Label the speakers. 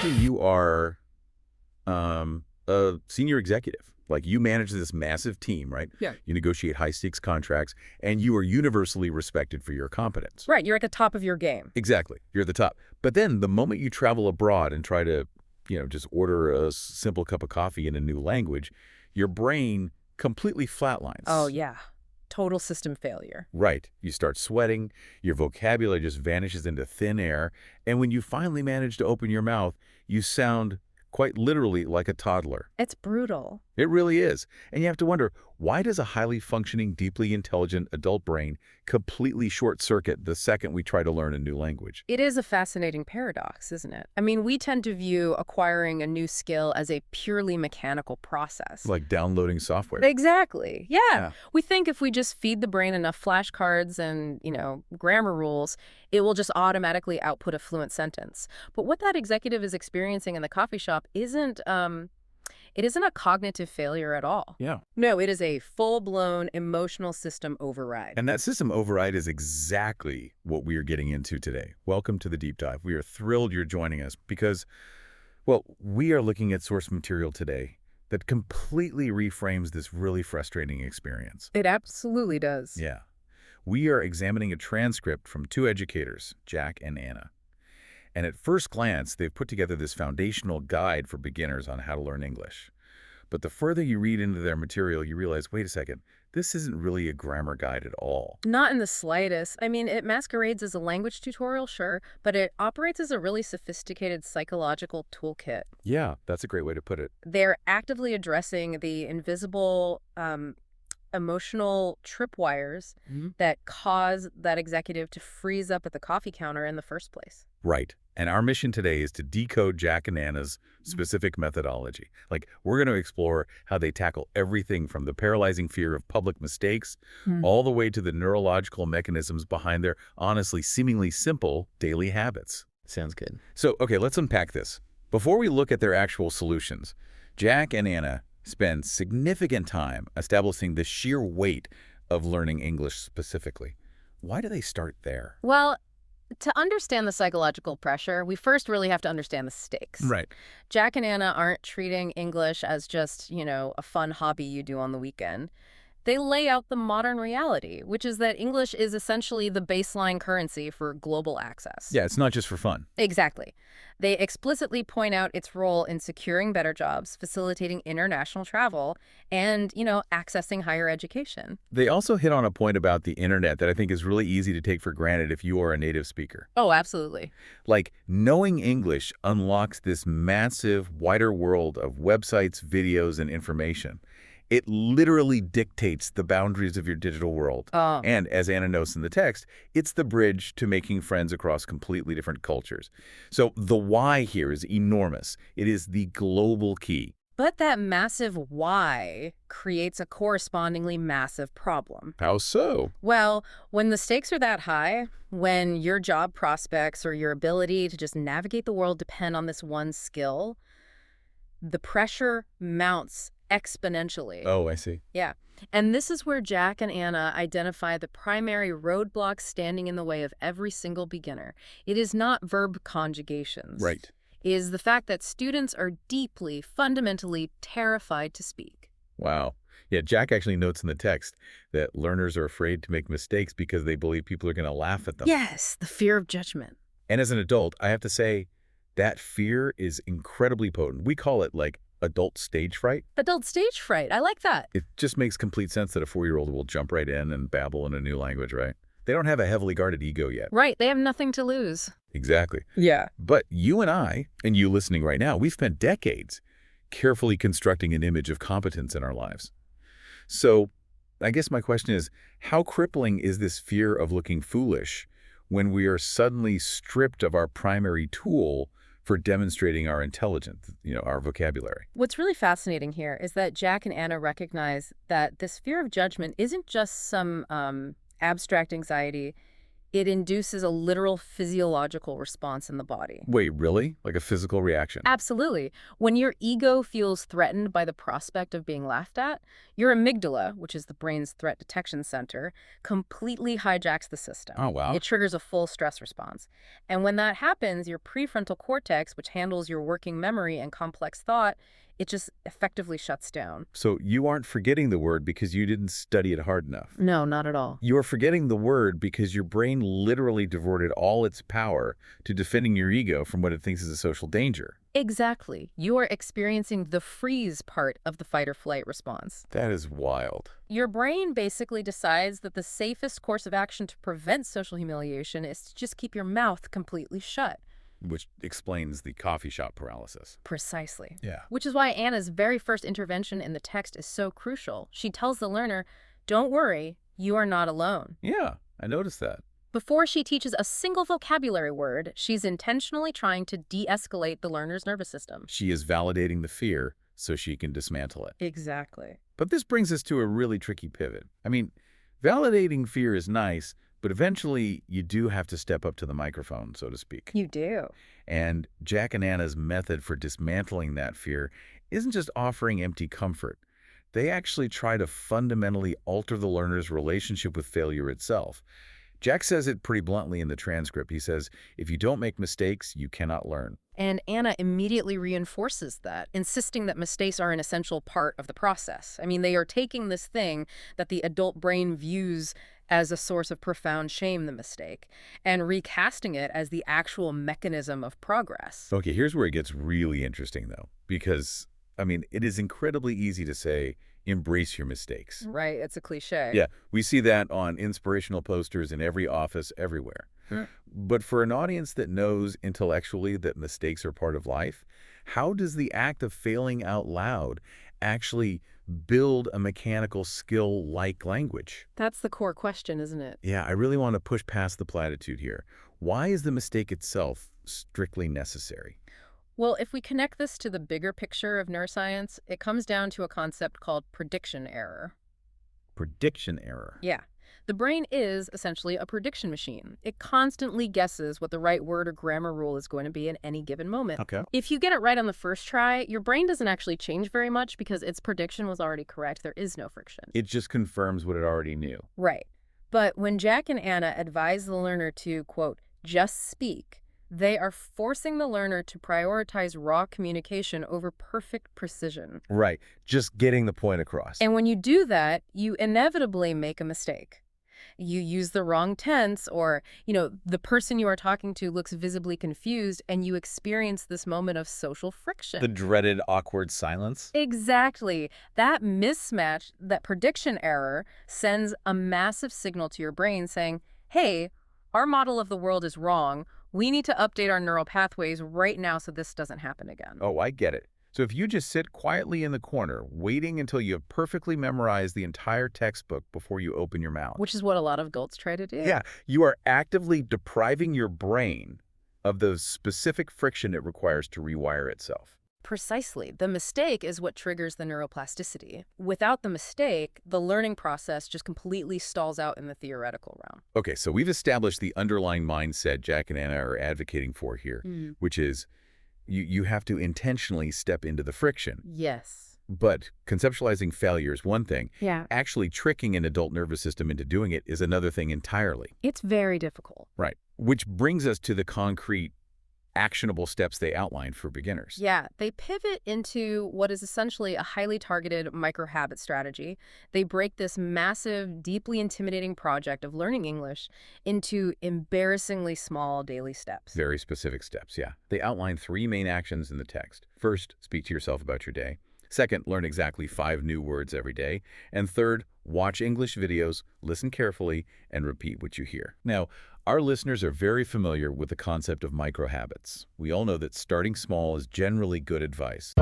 Speaker 1: say you are a senior executive. Like you manage this massive team, right?
Speaker 2: Yeah.
Speaker 1: You negotiate high-stakes contracts, and you are universally respected for your competence.
Speaker 2: Right, you're at the top of your game.
Speaker 1: Exactly. You're at the top. But then the moment you travel abroad and try to, just order a simple cup of coffee in a new language, your brain completely flatlines.
Speaker 2: Oh, yeah. Total system failure.
Speaker 1: Right. You start sweating, your vocabulary just vanishes into thin air, and when you finally manage to open your mouth, you sound quite literally like a toddler.
Speaker 2: It's brutal.
Speaker 1: It really is. And you have to wonder, why does a highly functioning, deeply intelligent adult brain completely short-circuit the second we try to learn a new language?
Speaker 2: It is a fascinating paradox, isn't it? I mean, we tend to view acquiring a new skill as a purely mechanical process.
Speaker 1: Like downloading software.
Speaker 2: Exactly. Yeah.
Speaker 1: Yeah.
Speaker 2: We think if we just feed the brain enough flashcards and, grammar rules, it will just automatically output a fluent sentence. But what that executive is experiencing in the coffee shop isn't a cognitive failure at all.
Speaker 1: Yeah.
Speaker 2: No, it is a full-blown emotional system override.
Speaker 1: And that system override is exactly what we are getting into today. Welcome to the Deep Dive. We are thrilled you're joining us because, well, we are looking at source material today that completely reframes this really frustrating experience.
Speaker 2: It absolutely does.
Speaker 1: Yeah. We are examining a transcript from two educators, Jack and Anna. And at first glance, they've put together this foundational guide for beginners on how to learn English. But the further you read into their material, you realize, wait a second, this isn't really a grammar guide at all.
Speaker 2: Not in the slightest. I mean, it masquerades as a language tutorial, sure, but it operates as a really sophisticated psychological toolkit.
Speaker 1: Yeah, that's a great way to put it.
Speaker 2: They're actively addressing the invisible emotional tripwires that cause that executive to freeze up at the coffee counter in the first place.
Speaker 1: Right. And our mission today is to decode Jack and Anna's specific methodology. Like, we're going to explore how they tackle everything from the paralyzing fear of public mistakes all the way to the neurological mechanisms behind their, honestly, seemingly simple daily habits.
Speaker 3: Sounds good.
Speaker 1: So, okay, let's unpack this. Before we look at their actual solutions, Jack and Anna spend significant time establishing the sheer weight of learning English specifically. Why do they start there?
Speaker 2: Well, to understand the psychological pressure, we first really have to understand the stakes.
Speaker 1: Right.
Speaker 2: Jack and Anna aren't treating English as just, a fun hobby you do on the weekend. They lay out the modern reality, which is that English is essentially the baseline currency for global access.
Speaker 1: Yeah, it's not just for fun.
Speaker 2: Exactly. They explicitly point out its role in securing better jobs, facilitating international travel, and, accessing higher education.
Speaker 1: They also hit on a point about the internet that I think is really easy to take for granted if you are a native speaker.
Speaker 2: Oh, absolutely.
Speaker 1: Like, knowing English unlocks this massive, wider world of websites, videos, and information. It literally dictates the boundaries of your digital world. And as Anna notes in the text, it's the bridge to making friends across completely different cultures. So the why here is enormous. It is the global key.
Speaker 2: But that massive why creates a correspondingly massive problem.
Speaker 1: How so?
Speaker 2: Well, when the stakes are that high, when your job prospects or your ability to just navigate the world depend on this one skill, the pressure mounts exponentially.
Speaker 1: Oh, I see.
Speaker 2: Yeah. And this is where Jack and Anna identify the primary roadblocks standing in the way of every single beginner. It is not verb conjugations.
Speaker 1: Right.
Speaker 2: It is the fact that students are deeply, fundamentally terrified to speak.
Speaker 1: Wow. Yeah, Jack actually notes in the text that learners are afraid to make mistakes because they believe people are going to laugh at them.
Speaker 2: Yes, the fear of judgment.
Speaker 1: And as an adult, I have to say, that fear is incredibly potent. We call it, like, adult stage fright.
Speaker 2: Adult stage fright. I like that.
Speaker 1: It just makes complete sense that a 4-year-old will jump right in and babble in a new language, right? They don't have a heavily guarded ego yet.
Speaker 2: Right. They have nothing to lose.
Speaker 1: Exactly.
Speaker 2: Yeah.
Speaker 1: But you and I, and you listening right now, we've spent decades carefully constructing an image of competence in our lives. So I guess my question is, how crippling is this fear of looking foolish when we are suddenly stripped of our primary tool for demonstrating our intelligence, our vocabulary?
Speaker 2: What's really fascinating here is that Jack and Anna recognize that this fear of judgment isn't just some abstract anxiety. It induces a literal physiological response in the body.
Speaker 1: Wait, really? Like a physical reaction?
Speaker 2: Absolutely. When your ego feels threatened by the prospect of being laughed at, your amygdala, which is the brain's threat detection center, completely hijacks the system.
Speaker 1: Oh, wow.
Speaker 2: It triggers a full stress response. And when that happens, your prefrontal cortex, which handles your working memory and complex thought, it just effectively shuts down.
Speaker 1: So you aren't forgetting the word because you didn't study it hard enough.
Speaker 2: No, not at all.
Speaker 1: You're forgetting the word because your brain literally diverted all its power to defending your ego from what it thinks is a social danger.
Speaker 2: Exactly. You are experiencing the freeze part of the fight or flight response.
Speaker 1: That is wild.
Speaker 2: Your brain basically decides that the safest course of action to prevent social humiliation is to just keep your mouth completely shut.
Speaker 1: Which explains the coffee shop paralysis.
Speaker 2: Precisely.
Speaker 1: Yeah.
Speaker 2: Which is why Anna's very first intervention in the text is so crucial. She tells the learner, don't worry, you are not alone.
Speaker 1: Yeah, I noticed that.
Speaker 2: Before she teaches a single vocabulary word, she's intentionally trying to de-escalate the learner's nervous system.
Speaker 1: She is validating the fear so she can dismantle it.
Speaker 2: Exactly.
Speaker 1: But this brings us to a really tricky pivot. I mean, validating fear is nice, but eventually you do have to step up to the microphone, so to speak.
Speaker 2: You do.
Speaker 1: And Jack and Anna's method for dismantling that fear isn't just offering empty comfort. They actually try to fundamentally alter the learner's relationship with failure itself. Jack says it pretty bluntly in the transcript. He says, if you don't make mistakes, you cannot learn.
Speaker 2: And Anna immediately reinforces that, insisting that mistakes are an essential part of the process. I mean, they are taking this thing that the adult brain views as a source of profound shame, the mistake, and recasting it as the actual mechanism of progress.
Speaker 1: Okay, here's where it gets really interesting, though, because, I mean, it is incredibly easy to say, embrace your mistakes.
Speaker 2: Right, it's a cliche.
Speaker 1: Yeah, we see that on inspirational posters in every office, everywhere. But for an audience that knows intellectually that mistakes are part of life, how does the act of failing out loud actually build a mechanical skill like language?
Speaker 2: That's the core question, isn't it?
Speaker 1: Yeah, I really want to push past the platitude here. Why is the mistake itself strictly necessary?
Speaker 2: Well, if we connect this to the bigger picture of neuroscience, it comes down to a concept called prediction error.
Speaker 1: Prediction error.
Speaker 2: Yeah. The brain is essentially a prediction machine. It constantly guesses what the right word or grammar rule is going to be in any given moment.
Speaker 1: Okay.
Speaker 2: If you get it right on the first try, your brain doesn't actually change very much because its prediction was already correct. There is no friction.
Speaker 1: It just confirms what it already knew.
Speaker 2: Right. But when Jack and Anna advise the learner to, quote, just speak, they are forcing the learner to prioritize raw communication over perfect precision.
Speaker 1: Right. Just getting the point across.
Speaker 2: And when you do that, you inevitably make a mistake. You use the wrong tense, or, the person you are talking to looks visibly confused, and you experience this moment of social friction.
Speaker 1: The dreaded awkward silence?
Speaker 2: Exactly. That mismatch, that prediction error, sends a massive signal to your brain saying, hey, our model of the world is wrong. We need to update our neural pathways right now so this doesn't happen again.
Speaker 1: Oh, I get it. So if you just sit quietly in the corner, waiting until you have perfectly memorized the entire textbook before you open your mouth.
Speaker 2: Which is what a lot of adults try to do.
Speaker 1: Yeah, you are actively depriving your brain of the specific friction it requires to rewire itself.
Speaker 2: Precisely. The mistake is what triggers the neuroplasticity. Without the mistake, the learning process just completely stalls out in the theoretical realm.
Speaker 1: Okay, so we've established the underlying mindset Jack and Anna are advocating for here, which is you have to intentionally step into the friction.
Speaker 2: Yes.
Speaker 1: But conceptualizing failure is one thing.
Speaker 2: Yeah.
Speaker 1: Actually tricking an adult nervous system into doing it is another thing entirely.
Speaker 2: It's very difficult.
Speaker 1: Right. Which brings us to the concrete, actionable steps they outline for beginners.
Speaker 2: Yeah, they pivot into what is essentially a highly targeted micro-habit strategy. They break this massive, deeply intimidating project of learning English into embarrassingly small daily steps.
Speaker 1: Very specific steps, yeah. They outline 3 main actions in the text. First, speak to yourself about your day. Second, learn exactly 5 new words every day. And third, watch English videos, listen carefully, and repeat what you hear. Now, our listeners are very familiar with the concept of micro-habits. We all know that starting small is generally good advice.